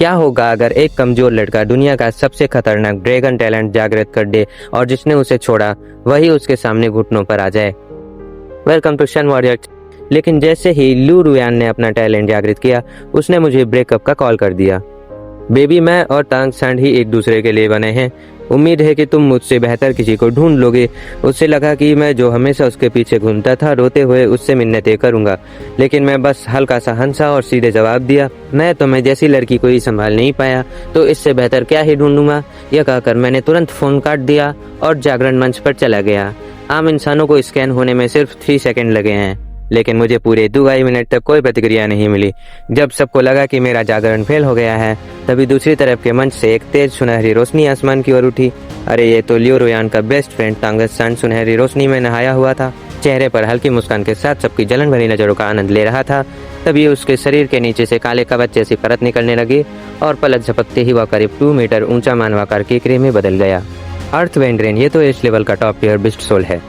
क्या होगा अगर एक कमजोर लड़का दुनिया का सबसे खतरनाक ड्रैगन टैलेंट जागृत कर दे और जिसने उसे छोड़ा वही उसके सामने घुटनों पर आ जाए। वेलकम टू शन वॉरियर। लेकिन जैसे ही लू रुयान ने अपना टैलेंट जागृत किया, उसने मुझे ब्रेकअप का कॉल कर दिया। बेबी, मैं और तांग सैंड ही एक दूसरे के लिए बने हैं। उम्मीद है कि तुम मुझसे बेहतर किसी को ढूंढ लोगे। उससे लगा कि मैं जो हमेशा उसके पीछे घूमता था, रोते हुए उससे मिन्नतें करूंगा, लेकिन मैं बस हल्का सा हंसा और सीधे जवाब दिया, मैं तुम्हें जैसी लड़की को ही संभाल नहीं पाया, तो इससे बेहतर क्या ही ढूंढूंगा। यह कहकर मैंने तुरंत फोन काट दिया और जागरण मंच पर चला गया। आम इंसानों को स्कैन होने में सिर्फ 3 सेकंड लगे हैं, लेकिन मुझे पूरे 2 मिनट तक कोई प्रतिक्रिया नहीं मिली। जब सबको लगा कि मेरा जागरण फेल हो गया है, तभी दूसरी तरफ के मंच से एक तेज सुनहरी रोशनी आसमान की ओर उठी। अरे ये तो लियो रुयान का बेस्ट फ्रेंड तांग सैंड सुनहरी रोशनी में नहाया हुआ था। चेहरे पर हल्की मुस्कान के साथ सबकी जलन भरी नजरों का आनंद ले रहा था। तभी उसके शरीर के नीचे से काले कवच जैसी परत निकलने लगी और पलक झपकते ही वह करीब 2 मीटर ऊंचा मानवाकार केकरे में बदल गया। अर्थ वेंड्रेन, ये तो इस लेवल का टॉप टियर बिस्ट सोल है,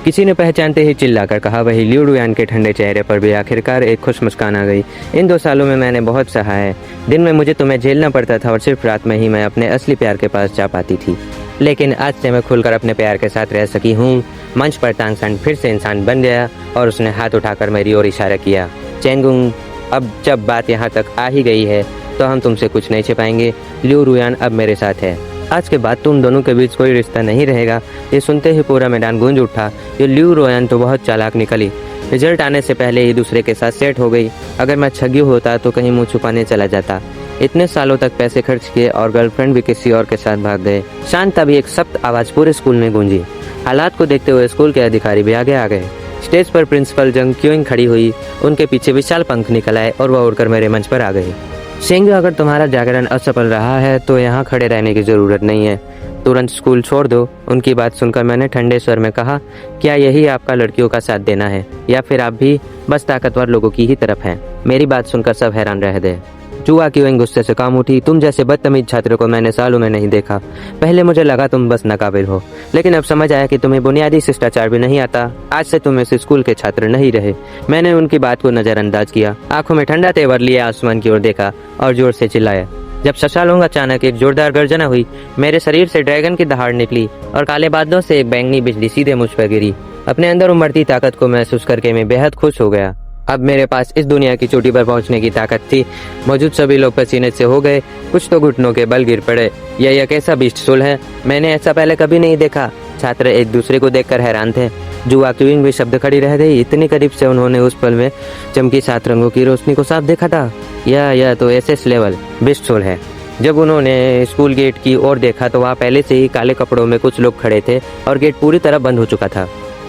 किसी ने पहचानते ही चिल्लाकर कहा। वही लियो रुयान के ठंडे चेहरे पर भी आखिरकार एक खुश मुस्कान आ गई। इन 2 सालों में मैंने बहुत सहा है। दिन में मुझे तुम्हें झेलना पड़ता था और सिर्फ रात में ही मैं अपने असली प्यार के पास जा पाती थी, लेकिन आज से मैं खुलकर अपने प्यार के साथ रह सकी हूँ। मंच पर तांग सैंड फिर से इंसान बन गया और उसने हाथ उठाकर मेरी ओर इशारा किया। चेंगुंग, अब जब बात यहाँ तक आ ही गई है तो हम तुमसे कुछ नहीं छिपाएंगे। लियो रुयान अब मेरे साथ है। आज के बाद तुम दोनों के बीच कोई रिश्ता नहीं रहेगा। ये सुनते ही पूरा मैदान गूंज उठा। ये लियो रुयान तो बहुत चालाक निकली। रिजल्ट आने से पहले ही दूसरे के साथ सेट हो गई। अगर मैं ठगी होता तो कहीं मुंह छुपाने चला जाता। इतने सालों तक पैसे खर्च किए और गर्लफ्रेंड भी किसी और के साथ भाग गए। शांत तभी एक सख्त आवाज पूरे स्कूल में गूंजी। हालात को देखते हुए स्कूल के अधिकारी भी आगे आ गए। स्टेज पर प्रिंसिपल जंग क्यूइंग खड़ी हुई। उनके पीछे विशाल पंख निकल आए और वह उड़कर मेरे मंच पर आ गई। शेंग, अगर तुम्हारा जागरण असफल रहा है तो यहाँ खड़े रहने की जरूरत नहीं है, तुरंत स्कूल छोड़ दो। उनकी बात सुनकर मैंने ठंडे स्वर में कहा, क्या यही आपका लड़कियों का साथ देना है, या फिर आप भी बस ताकतवर लोगों की ही तरफ हैं? मेरी बात सुनकर सब हैरान रह गए। जुआ क्यूइंग गुस्से से काम उठी। तुम जैसे बदतमीज छात्र को मैंने सालों में नहीं देखा। पहले मुझे लगा तुम बस नाकाबिल हो, लेकिन अब समझ आया कि तुम्हें बुनियादी शिष्टाचार भी नहीं आता। आज से तुम इस स्कूल के छात्र नहीं रहे। मैंने उनकी बात को नजरअंदाज किया, आंखों में ठंडा तेवर लिए आसमान की ओर देखा और जोर से चिल्लाया। जब सशालोंग अचानक एक जोरदार गर्जना हुई, मेरे शरीर से ड्रैगन की दहाड़ निकली और काले बादलों से एक बैंगनी बिजली सीधे मुझ पर गिरी। अपने अंदर उमड़ती ताकत को महसूस करके मैं बेहद खुश हो गया। अब मेरे पास इस दुनिया की चोटी पर पहुंचने की ताकत थी। मौजूद सभी लोग पसीने से हो गए, कुछ तो घुटनों के बल गिर पड़े। यह एक ऐसा बीस्ट सोल है, मैंने ऐसा पहले कभी नहीं देखा। छात्र एक दूसरे को देखकर हैरान थे। जुआ क्यूइंग भी शब्द खड़ी रह गई। इतनी करीब से उन्होंने उस पल में चमकी 7 रंगों की रोशनी को साफ देखा था। यह तो एसएस लेवल बिस्ट सोल है। जब उन्होंने स्कूल गेट की ओर देखा तो वहाँ पहले से ही काले कपड़ों में कुछ लोग खड़े थे और गेट पूरी तरह बंद हो चुका था।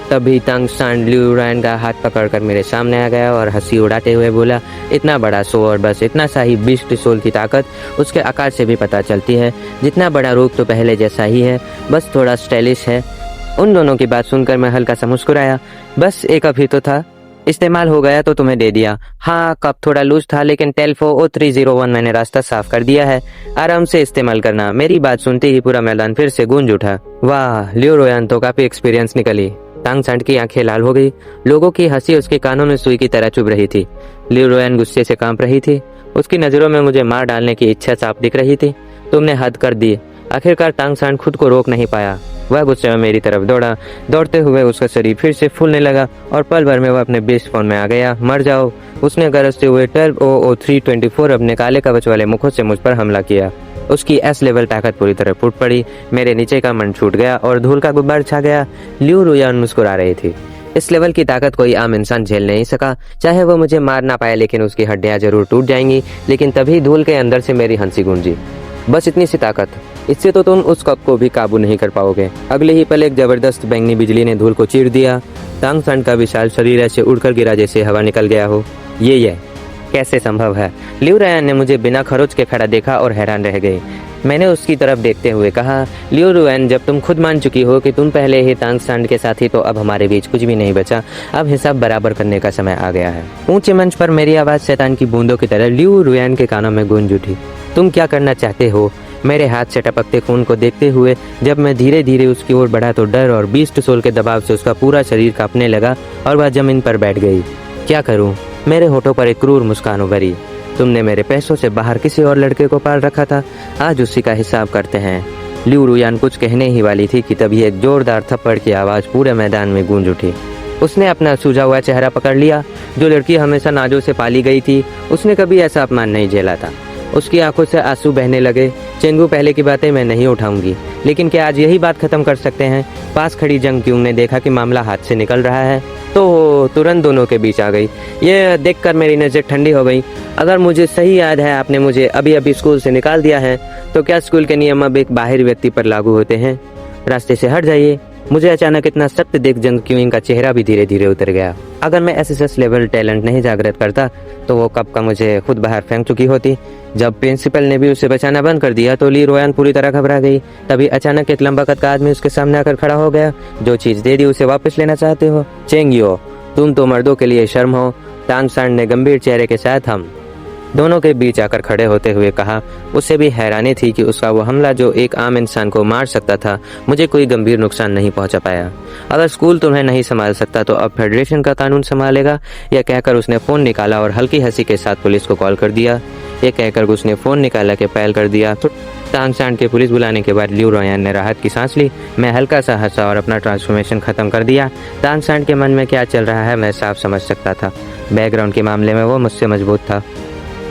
तभी तांग सैंड लियो रुयान का हाथ पकड़कर मेरे सामने आ गया और हंसी उड़ाते हुए बोला, इतना बड़ा सो और बस इतना सा ही बिस्ट सोल की ताकत उसके आकार से भी पता चलती है। जितना बड़ा रूप तो पहले जैसा ही है, बस थोड़ा स्टाइलिश है। उन दोनों की बात सुनकर मैं हल्का सा मुस्कुराया। बस एक कप ही तो था, इस्तेमाल हो गया तो तुम्हें दे दिया। हाँ, कप थोड़ा लूज था, लेकिन टेल्फो O301 मैंने रास्ता साफ कर दिया है। आराम से इस्तेमाल करना। मेरी बात सुनते ही पूरा मैदान फिर से गूंज उठा। वाह, लियो रुयान तो काफी एक्सपीरियंस निकली। तांग सैंड की आंखें लाल हो गई। लोगों की हंसी उसके कानों में सुई की तरह चुभ रही थी। लियो रुयान गुस्से से कांप रही थी। उसकी नजरों में मुझे मार डालने की इच्छा साफ दिख रही थी। तुमने हद कर दी। आखिरकार तांग सैंड खुद को रोक नहीं पाया। वह गुस्से में मेरी तरफ दौड़ा। दौड़ते हुए उसका शरीर फिर से फूलने लगा और पल भर में वह अपने बेस्ट फॉर्म में आ गया। मर जाओ, उसने गरजते हुए 12O324 अपने काले कवच वाले मुखों से मुझ पर हमला किया। उसकी एस लेवल ताकत पूरी तरह फूट पड़ी। मेरे नीचे का मन छूट गया और धूल का गुब्बार छा गया। लियो रुयान मुस्कुरा रही थी। इस लेवल की ताकत कोई आम इंसान झेल नहीं सका। चाहे वो मुझे मार ना पाए, लेकिन उसकी हड्डियां जरूर टूट जाएंगी। लेकिन तभी धूल के अंदर से मेरी हंसी गूंजी। बस इतनी सी ताकत, इससे तो तुम उस कप को भी काबू नहीं कर पाओगे। अगले ही पल एक जबरदस्त बैंगनी बिजली ने धूल को चीर दिया। तांग सैंड का विशाल शरीर ऐसे उड़कर गिरा जैसे हवा निकल गया हो। ये कैसे संभव है? लियो रुयान ने मुझे बिना खरोच के खड़ा देखा और हैरान रह गए। मैंने उसकी तरफ देखते हुए कहा, लियो रुयान, जब तुम खुद मान चुकी हो कि तुम पहले ही तांग सैंड के साथ ही, तो अब हमारे बीच कुछ भी नहीं बचा। अब हिसाब बराबर करने का समय आ गया है। ऊंचे मंच पर मेरी आवाज शैतान की बूंदों की तरह लियो रुयान के कानों में गूंज उठी। तुम क्या करना चाहते हो? मेरे हाथ से टपकते खून को देखते हुए जब मैं धीरे धीरे उसकी ओर बढ़ा तो डर और बीस्ट सोल के दबाव से उसका पूरा शरीर कांपने लगा और वह जमीन पर बैठ गई। क्या करूं? मेरे होठों पर एक क्रूर मुस्कान उभरी। तुमने मेरे पैसों से बाहर किसी और लड़के को पाल रखा था, आज उसी का हिसाब करते हैं। लिऊ रुयान कुछ कहने ही वाली थी कि तभी एक जोरदार थप्पड़ की आवाज़ पूरे मैदान में गूंज उठी। उसने अपना सूजा हुआ चेहरा पकड़ लिया। जो लड़की हमेशा नाजों से पाली गई थी, उसने कभी ऐसा अपमान नहीं झेला था। उसकी आंखों से आंसू बहने लगे। चेंगू, पहले की बातें मैं नहीं उठाऊंगी, लेकिन क्या आज यही बात खत्म कर सकते हैं? पास खड़ी जंग क्यूंग ने देखा कि मामला हाथ से निकल रहा है तो तुरंत दोनों के बीच आ गई। ये देखकर मेरी नज़र ठंडी हो गई। अगर मुझे सही याद है, आपने मुझे अभी अभी स्कूल से निकाल दिया है, तो क्या स्कूल के नियम अब एक बाहरी व्यक्ति पर लागू होते हैं? रास्ते से हट जाइए। मुझे अचानक इतना सख्त देख जंग क्यूइंग का चेहरा भी धीरे धीरे उतर गया। अगर मैं एसएसएस लेवल टैलेंट नहीं जागृत करता तो वो कब का मुझे खुद बाहर फेंक चुकी होती। जब प्रिंसिपल ने भी उसे बचाना बंद कर दिया तो ली रोयान पूरी तरह घबरा गई। तभी अचानक एक लंबा कद का आदमी उसके सामने आकर खड़ा हो गया। जो चीज दे दी उसे वापस लेना चाहते हो? चेंगियो, तुम तो मर्दों के लिए शर्म हो। तांग सांड ने गंभीर चेहरे के साथ हम दोनों के बीच आकर खड़े होते हुए कहा। उसे भी हैरानी थी कि उसका वो हमला जो एक आम इंसान को मार सकता था, मुझे कोई गंभीर नुकसान नहीं पहुंचा पाया। अगर स्कूल तुम्हें नहीं संभाल सकता तो अब फेडरेशन का कानून संभालेगा। यह कहकर उसने फोन निकाला और हल्की हंसी के साथ पुलिस को कॉल कर दिया। यह कहकर उसने फोन निकाला के पहल कर दिया। तांग सांड के पुलिस बुलाने के बाद लिऊ रोयान ने राहत की सांस ली। मैं हल्का सा हंसा और अपना ट्रांसफॉर्मेशन खत्म कर दिया। तांग सांड के मन में क्या चल रहा है मैं साफ समझ सकता था। बैकग्राउंड के मामले में वो मुझसे मजबूत था।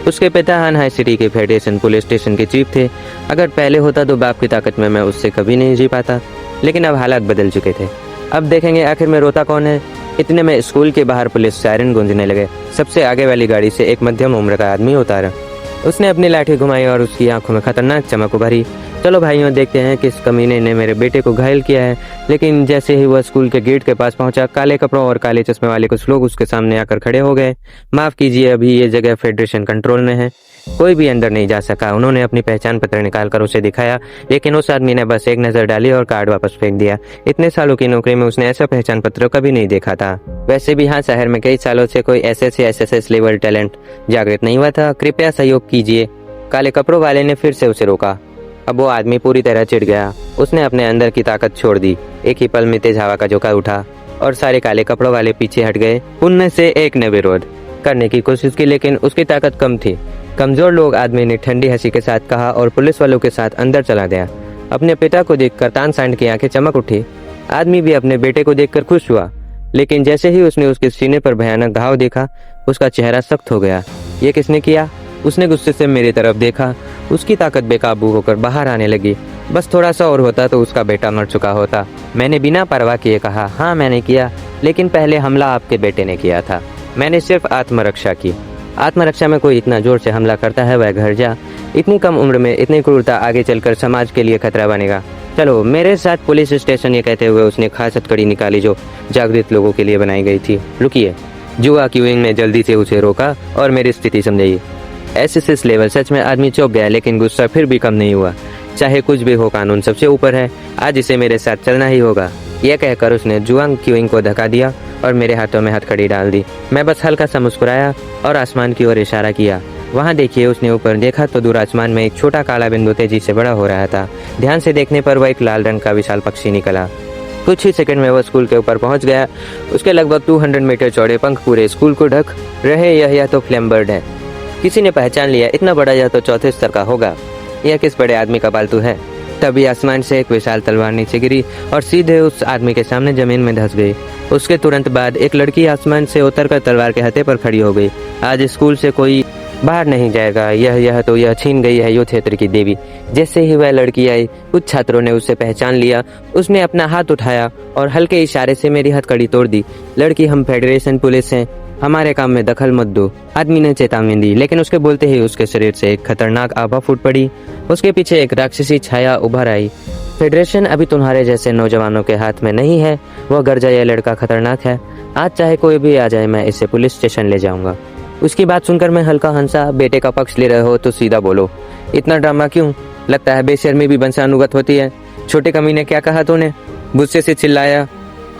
उसके पिता हानहाई सिटी के फेडरेशन पुलिस स्टेशन के चीफ थे। अगर पहले होता तो बाप की ताकत में मैं उससे कभी नहीं जी पाता, लेकिन अब हालात बदल चुके थे। अब देखेंगे आखिर में रोता कौन है। इतने में स्कूल के बाहर पुलिस सायरन गूंजने लगे। सबसे आगे वाली गाड़ी से एक मध्यम उम्र का आदमी उतारा। उसने अपनी लाठी घुमाई और उसकी आंखों में खतरनाक चमक उभरी। चलो भाइयों, देखते हैं किस कमीने ने मेरे बेटे को घायल किया है। लेकिन जैसे ही वह स्कूल के गेट के पास पहुंचा, काले कपड़ों और काले चश्मे वाले कुछ लोग उसके सामने आकर खड़े हो गए। माफ कीजिए, अभी ये जगह फेडरेशन कंट्रोल में है। कोई भी अंदर नहीं जा सका। उन्होंने अपनी पहचान पत्र निकालकर उसे दिखाया, लेकिन उस आदमी ने बस एक नजर डाली और कार्ड वापस फेंक दिया। इतने सालों की नौकरी में उसने ऐसा पहचान पत्र कभी नहीं देखा था। वैसे भी हाँ, शहर में कई सालों से कोई एसएसएस लेवल टैलेंट जागृत नहीं हुआ था। कृपया सहयोग कीजिए। काले कपड़ों वाले ने फिर से उसे रोका। अब वो आदमी पूरी तरह चिढ़ गया। उसने अपने अंदर की ताकत छोड़ दी। एक ही पल में तेज हवा का झोंका उठा और सारे काले कपड़ों वाले पीछे हट गए। उनमें से एक ने विरोध करने की कोशिश की, लेकिन उसकी ताकत कम थी। कमजोर लोग, आदमी ने ठंडी हंसी के साथ कहा और पुलिस वालों के साथ अंदर चला गया। अपने पिता को देखकर तांग सांड की आंखें चमक उठी। आदमी भी अपने बेटे को देखकर खुश हुआ, लेकिन जैसे ही उसने उसके सीने पर भयानक घाव देखा, उसका चेहरा सख्त हो गया। ये किसने किया? उसने गुस्से से मेरी तरफ देखा। उसकी ताकत बेकाबू होकर बाहर आने लगी। बस थोड़ा सा और होता तो उसका बेटा मर चुका होता। मैंने बिना परवाह किए कहा, हाँ मैंने किया, लेकिन पहले हमला आपके बेटे ने किया था। मैंने सिर्फ आत्मरक्षा की। आत्मरक्षा में कोई इतना जोर से हमला करता है, वह घर जा। इतनी कम उम्र में इतनी क्रूरता आगे चलकर समाज के लिए खतरा बनेगा। चलो मेरे साथ पुलिस स्टेशन। ये कहते हुए उसने खास हथकड़ी निकाली जो जागृत लोगों के लिए बनाई गई थी। रुकिए। जुआ क्यूइंग ने जल्दी से उसे रोका और मेरी स्थिति समझाई। SSS level. सच में आदमी चौंक गया, लेकिन गुस्सा फिर भी कम नहीं हुआ। चाहे कुछ भी हो, कानून सबसे ऊपर है। आज इसे मेरे साथ चलना ही होगा। यह कहकर उसने जुआंग क्यूइंग को धक्का दिया और मेरे हाथों में हथकड़ी डाल दी। मैं बस हल्का सा मुस्कुराया और आसमान की ओर इशारा किया। वहाँ देखिए। उसने ऊपर देखा तो दूर आसमान में एक छोटा काला बिंदु तेजी से बड़ा हो रहा था। ध्यान से देखने पर वह एक लाल रंग का विशाल पक्षी निकला। कुछ ही सेकंड में वह स्कूल के ऊपर पहुंच गया। उसके लगभग 200 मीटर चौड़े पंख पूरे स्कूल को ढक रहे। यह तो फ्लेम बर्ड है। किसी ने पहचान लिया। इतना बड़ा यह तो चौथे स्तर का होगा। यह किस बड़े आदमी का पालतू है? तभी आसमान से एक विशाल तलवार नीचे गिरी और सीधे उस आदमी के सामने जमीन में धंस गई। उसके तुरंत बाद एक लड़की आसमान से उतरकर तलवार के हत्थे पर खड़ी हो गई। आज स्कूल से कोई बाहर नहीं जाएगा। यह छीन गई है युद्ध क्षेत्र की देवी। जैसे ही वह लड़की आई, कुछ छात्रों ने उसे पहचान लिया। उसने अपना हाथ उठाया और हल्के इशारे से मेरी हथकड़ी तोड़ दी। लड़की, हम फेडरेशन पुलिस हैं, हमारे काम में दखल मत दो। आदमी ने चेतावनी दी, लेकिन उसके बोलते ही उसके शरीर से एक खतरनाक आभा फूट पड़ी। उसके पीछे एक राक्षसी छाया उभर आई। फेडरेशन अभी तुम्हारे जैसे नौजवानों के हाथ में नहीं है। वह गरजा, यह लड़का खतरनाक है। आज चाहे कोई भी आ जाए, मैं इसे पुलिस स्टेशन ले जाऊंगा। उसकी बात सुनकर मैं हल्का हंसा। बेटे का पक्ष ले रहे हो तो सीधा बोलो। इतना ड्रामा क्यों? लगता है बेशर्मी भी वंशानुगत होती है। छोटे कमीने, क्या कहा तूने? गुस्से से चिल्लाया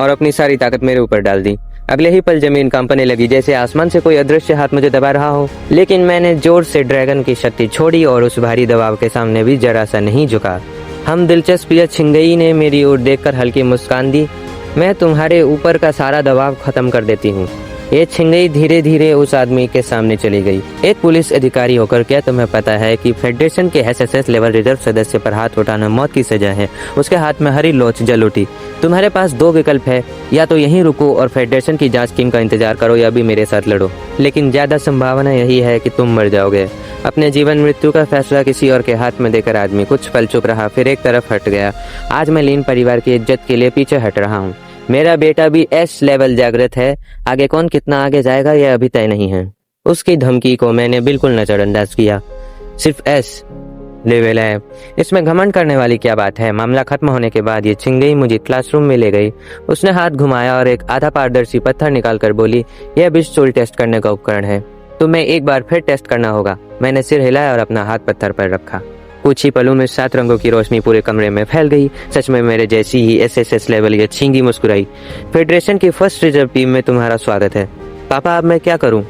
और अपनी सारी ताकत मेरे ऊपर डाल दी। अगले ही पल जमीन कांपने लगी, जैसे आसमान से कोई अदृश्य हाथ मुझे दबा रहा हो। लेकिन मैंने जोर से ड्रैगन की शक्ति छोड़ी और उस भारी दबाव के सामने भी जरा सा नहीं झुका। हम दिलचस्प या छिंगई ने मेरी ओर देखकर हल्की मुस्कान दी। मैं तुम्हारे ऊपर का सारा दबाव खत्म कर देती हूँ। ये छिंगई धीरे धीरे उस आदमी के सामने चली गई। एक पुलिस अधिकारी होकर क्या तुम्हें पता है कि फेडरेशन के एसएसएस लेवल रिजर्व सदस्य पर हाथ उठाना मौत की सजा है। उसके हाथ में हरी लोच जल उठी। तुम्हारे पास दो विकल्प है, या तो यहीं रुको और फेडरेशन की जांच टीम का इंतजार करो, या भी मेरे साथ लड़ो। लेकिन ज्यादा संभावना यही है कि तुम मर जाओगे। अपने जीवन मृत्यु का फैसला किसी और के हाथ में देकर आदमी कुछ पल चुप रहा, फिर एक तरफ हट गया। आज मैं लीन परिवार की इज्जत के लिए पीछे हट रहा हूँ। मेरा बेटा भी एस लेवल जागृत है। आगे कौन कितना आगे जाएगा यह अभी तय नहीं है। उसकी धमकी को मैंने बिल्कुल नजरअंदाज किया। सिर्फ एस लेवल है, इसमें घमंड करने वाली क्या बात है। मामला खत्म होने के बाद ये छिंगई मुझे क्लासरूम में ले गई। उसने हाथ घुमाया और एक आधा पारदर्शी पत्थर निकालकर बोली, यह बिस्टूल टेस्ट करने का उपकरण है, तुम्हें एक बार फिर टेस्ट करना होगा। मैंने सिर हिलाया और अपना हाथ पत्थर पर रखा। कुछ ही पलों में 7 रंगों की रोशनी पूरे कमरे में फैल गई। सच में मेरे जैसी ही एसएसएस लेवल ये छिंगी मुस्कुराई। फेडरेशन की फर्स्ट रिजर्व टीम में तुम्हारा स्वागत है। पापा अब मैं क्या करूं?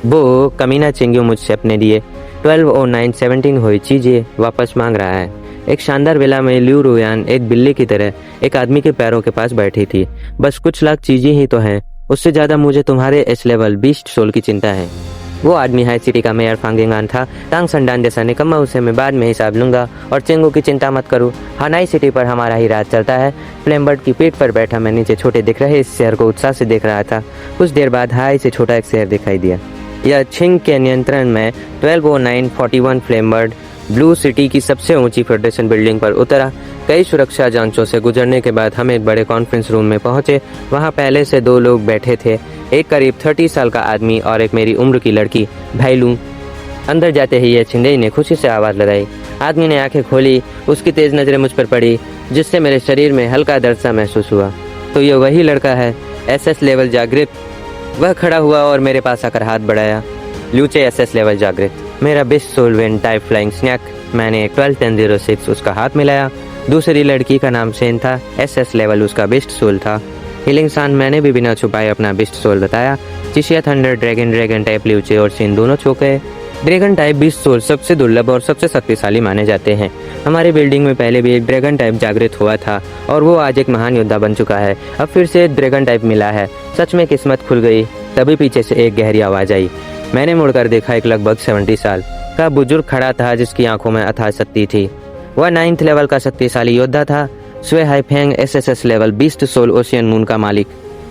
वो कमीना चिंगियो मुझसे अपने लिए 120917 हुई चीजें वापस मांग रहा है। एक शानदार वेला में ल्यू रुयान एक बिल्ली की तरह एक आदमी के पैरों के पास बैठी थी। बस कुछ लाख चीजें ही तो हैं, उससे ज्यादा मुझे तुम्हारे एस लेवल बीस्ट सोल की चिंता है। वो आदमी हाई सिटी का मेयर फांगेंगान था। टांग संडान जैसा निकम्मा, उसे मैं बाद में हिसाब लूंगा। और चिंगू की चिंता मत करो, हानाई सिटी पर हमारा ही राज चलता है। फ्लेमबर्ड की पीठ पर बैठा मैं नीचे छोटे दिख रहे इस शहर को उत्साह से देख रहा था। कुछ देर बाद हाई से छोटा एक शहर दिखाई दिया। यह छिंग के नियंत्रण में 120941 फ्लेमबर्ड ब्लू सिटी की सबसे ऊंची फेडरेशन बिल्डिंग पर उतरा। कई सुरक्षा जांचों से गुजरने के बाद हम एक बड़े कॉन्फ्रेंस रूम में पहुंचे। वहां पहले से 2 लोग बैठे थे, एक करीब 30 साल का आदमी और एक मेरी उम्र की लड़की भाईलू। अंदर जाते ही यह छिंगई ने खुशी से आवाज लगाई। आदमी ने आंखें खोली, उसकी तेज नजरें मुझ पर पड़ी, जिससे मेरे शरीर में हल्का दर्द सा महसूस हुआ। तो ये वही लड़का है, एसएस लेवल जागृत। वह खड़ा हुआ और मेरे पास आकर हाथ बढ़ाया। ल्यूचे एसएस लेवल जागृत, मेरा बिस्ट सोल वेन टाइप फ्लाइंग स्नैक। मैंने 121006 उसका हाथ मिलाया। दूसरी लड़की का नाम सेन था, एसएस लेवल उसका बिस्ट सोल था। हीलिंग सान मैंने भी बिना छुपाए अपना बिस्ट सोल बताया। चिशिया थंडर ड्रैगन टाइप ल्यूचे और सेन दोनों चौंक गए। ड्रैगन टाइप बिस्ट सोल सबसे दुर्लभ और सबसे शक्तिशाली माने जाते हैं। हमारी बिल्डिंग में पहले भी एक ड्रैगन टाइप जागृत हुआ था और वो आज एक महान योद्धा बन चुका है। अब फिर से ड्रैगन टाइप मिला है। सच में किस्मत खुल गई। तभी पीछे से एक गहरी आवाज आई। मैंने मुड़कर देखा। एक लगभग 70 साल का बुजुर्ग खड़ा था जिसकी आंखों में अथाह शक्ति थी। वह 9th लेवल का शक्तिशाली योद्धा था। स्वे हाइफेंग SSS level beast soul ocean moon का मालिक।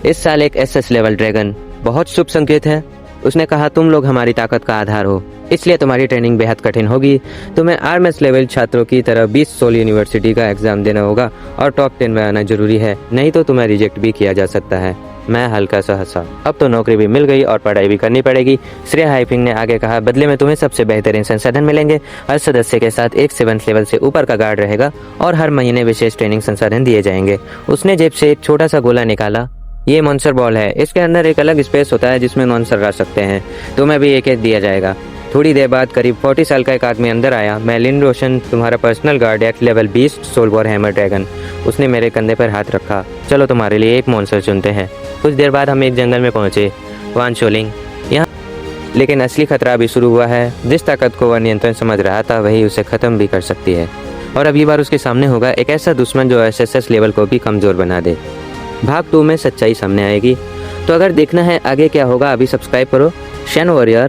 इस साल एक एसएस लेवल ड्रैगन बहुत शुभ संकेत है। उसने कहा, तुम लोग हमारी ताकत का आधार हो, इसलिए तुम्हारी ट्रेनिंग बेहद कठिन होगी। तुम्हें आरएमएस लेवल छात्रों की तरह 20 सोल यूनिवर्सिटी का एग्जाम देना होगा और टॉप 10 में आना जरूरी है, नहीं तो तुम्हें रिजेक्ट भी किया जा सकता है। मैं हल्का सा हंसा। अब तो नौकरी भी मिल गई और पढ़ाई भी करनी पड़ेगी। श्रेया हाइफिंग ने आगे कहा, बदले में तुम्हें सबसे बेहतरीन संसाधन मिलेंगे। हर सदस्य के साथ एक 7th लेवल से ऊपर का गार्ड रहेगा और हर महीने विशेष ट्रेनिंग संसाधन दिए जाएंगे। उसने जेब से एक छोटा सा गोला निकाला। ये मॉन्स्टर बॉल है, इसके अंदर एक अलग स्पेस होता है जिसमें मॉन्स्टर रह सकते हैं। तुम्हें भी एक दिया जाएगा। थोड़ी देर बाद करीब 40 साल का एक आदमी अंदर आया। मैं लिन रोशन, तुम्हारा पर्सनल गार्ड, एक्ट level 20 soul war hammer dragon. उसने मेरे कंधे पर हाथ रखा। चलो तुम्हारे लिए एक मॉन्स्टर चुनते हैं। कुछ देर बाद हम एक जंगल में पहुंचे। वान शोलिंग यहाँ, लेकिन असली खतरा अभी शुरू हुआ है। जिस ताकत को वह नियंत्रण समझ रहा था वही उसे खत्म भी कर सकती है। और अब ये बार उसके सामने होगा एक ऐसा दुश्मन जो एसएसएस लेवल को भी कमजोर बना दे। भाग 2 में सच्चाई सामने आएगी। तो अगर देखना है आगे क्या होगा, अभी सब्सक्राइब करो शन वॉरियर।